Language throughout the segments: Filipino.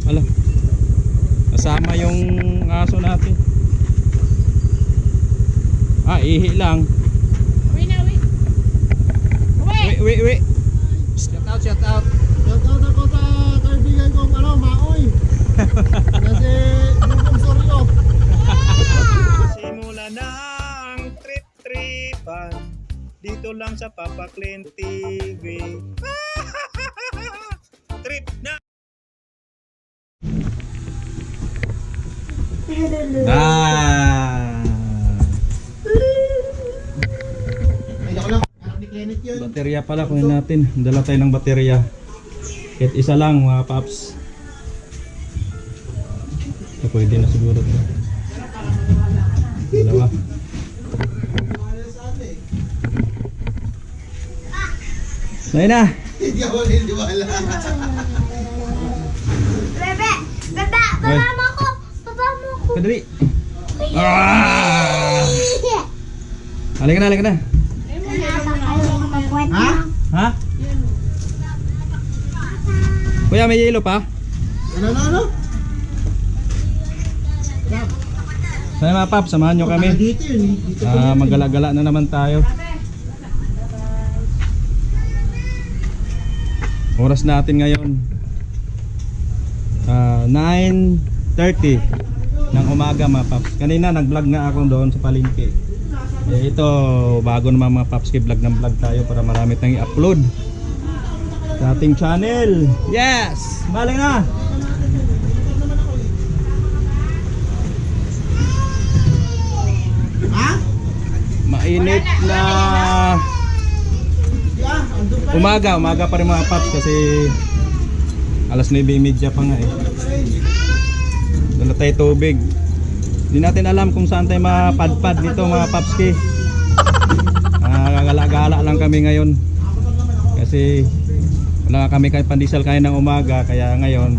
Ala, kasama yung aso natin. Ah, ihi lang. Uwi na, uwi. Uwi. Shout out. Shout out ako sa kaibigan kong Maoy. Kasi bubong soryo. Simula na ang trip-tripan dito lang sa Papa Clean TV. Trip na! Ay, ako lang. Anak ni Kenneth yun. Baterya pala, kunin natin. Dala tayo ng baterya. Kahit isa lang mga paps. So, pwede na siguro ito. Dalawa. Ngayon na! Hindi ako niniwala. Bebe! Baba mo ako! Baba mo ako! Kadali! Halika na! Ha? Ha? Kuya, may yelo pa? Ano? Sana mga paps, samahan nyo kami. Dito yun. Dito Magala-gala na naman tayo. Oras natin ngayon 9:30 ng umaga mga paps. Kanina nag-vlog nga ako doon sa palengke. Ito bago naman mga paps, vlog ng vlog tayo para marami tayong i-upload sa ating channel. Yes! Maling na! Ha? Mainit na umaga pa rin mga paps kasi alas 9:30 pa nga eh. Dala tayo tubig. Hindi natin alam kung saan tayo mapadpad dito mga papski. Gala-gala lang kami ngayon kasi wala kami kahit pandesal kaya ng umaga, kaya ngayon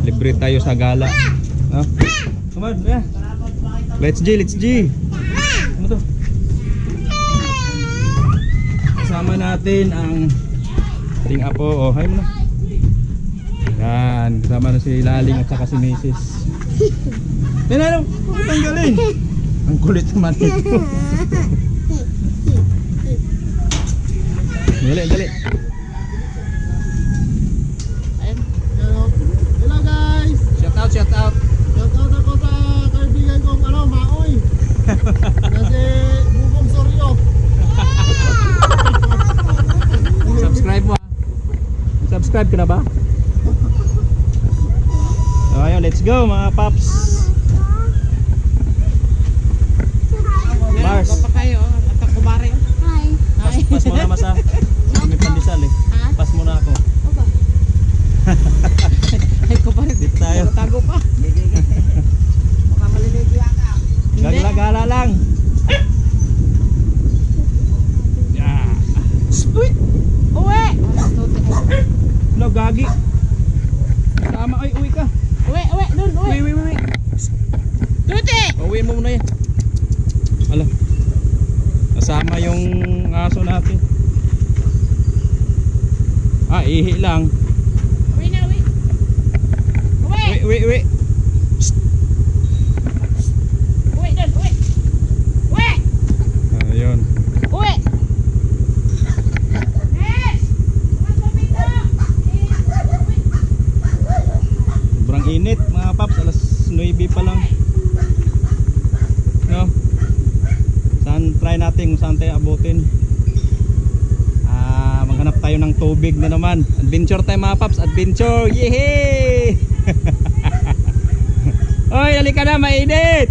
libre tayo sa gala, no? Come on, yeah. Let's G. Ano to? Kasama natin ang ating apo. Oh, hi mo na. Yan, kasama na si Laling at saka si Mrs. Tinanong, ang galing. Ang kulit naman. Dali. Hello guys. Shout out. Shout out ako sa kaibigan kong Maoy. Kasi bubong soryo. Subscribe mo. Subscribe ka na ba? So, ayun, let's go mga paps. Mars, Pa kayo, at ako kumari. Hi! pas mo na masa. May pandesal eh. Pas mo na ako. Ay, kumari. Dito tayo. Tago pa. Gala lang. Yeah. Uy! Uwi! No, gagi. Tama, ay, uwi ka. Uwi! Dun, uwi! Uwi. Tuti! Uwi mo muna yan. Ala. Kasama yung aso natin. Ah, ihi lang. Uwi na, uwi! Uwi! Uwi. Uwi, dun, uwi! Uwi! Ayun. Uwi! Yes! Sobrang init mga paps, alas 9 pa lang. No? Try natin kung saan tayo abutin. Maghanap tayo ng tubig na naman. Adventure tayo mga paps, adventure. Yehey! Oy, halika na, mainit!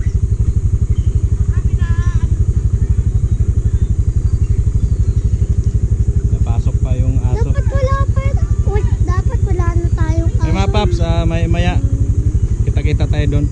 Napasok pa yung aso. Dapat wala na tayong Ay mga paps, maya kita tayo doon.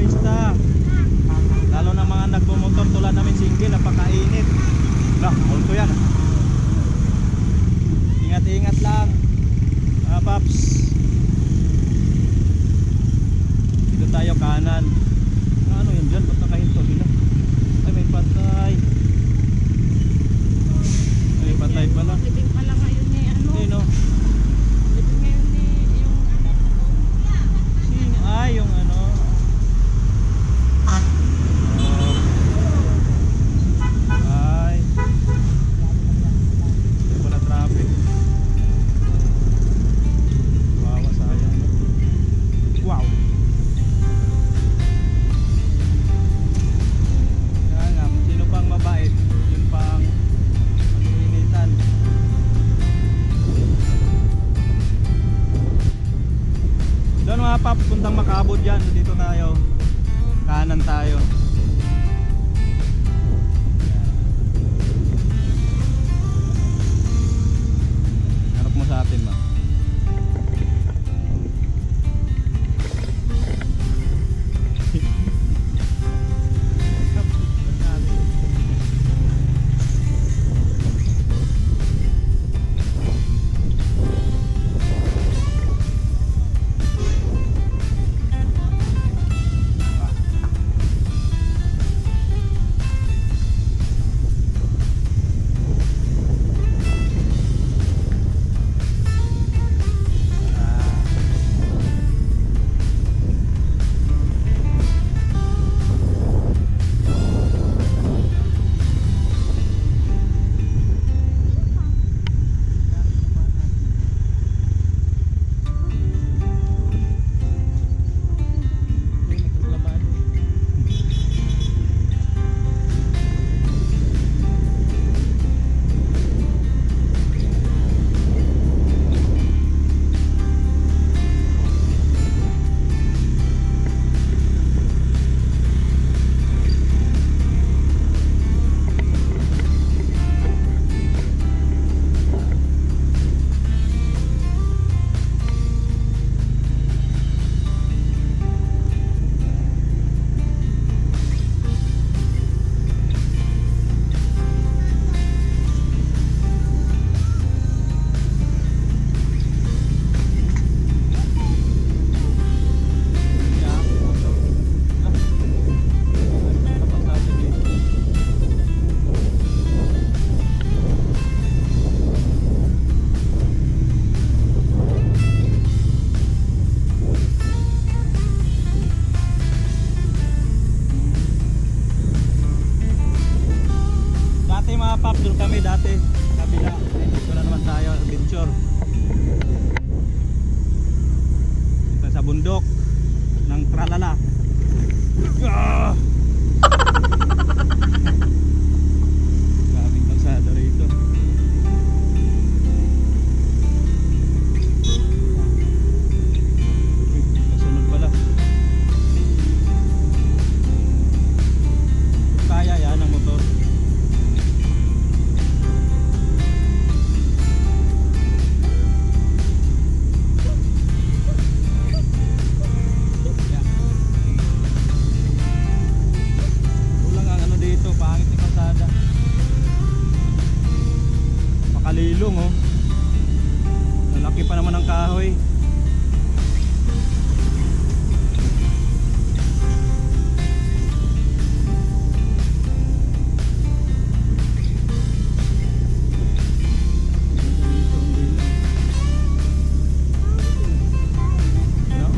motorista. Lalo na mga nagmumotor tulad namin single, napakainit. Lah, multo yan. Ingat-ingat lang. Mga paps. Dito tayo kanan. Ano yun dyan? Ba't nakahinto sila? Ay, may patay. May patay pala. Libing pala ngayon ni ano. Sino? Libing ngayon ni yung Sino? Ay, yung ano. Ay. Hindi pala traffic. Wawa sayang. Wow. Kaya nga, sino pang mabait? Yun pang initan. Doon mga paps, puntang Makabod dyan. Dito tayo. Kanan tayo. Harap mo sa atin, ma. Dati mga paps, doon kami dati sa kabila. Dito na naman tayo, adventure. Dito sa bundok ng Tralala. Ah! Maraming kalsada rito. Uy, kasunod pala. Kaya yan ang motor. Kulang ang ano dito, pangit ni kalsada. Makalilong oh. Lalaki pa naman ang kahoy. No?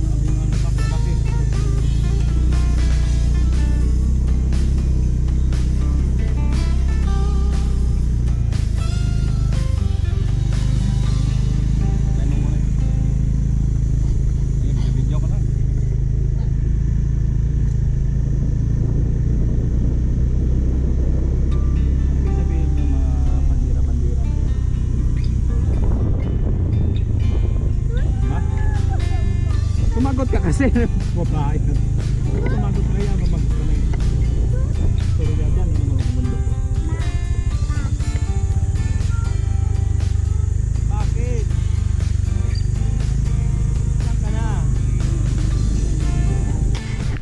Sabi nga naman, malaki. Tanong mo na yun. Ayun, video ko lang. Ibig sabihin yung mga bandira-bandira. Ha? Sumagot ka kasi. Babae ka. Sumagot ka yan.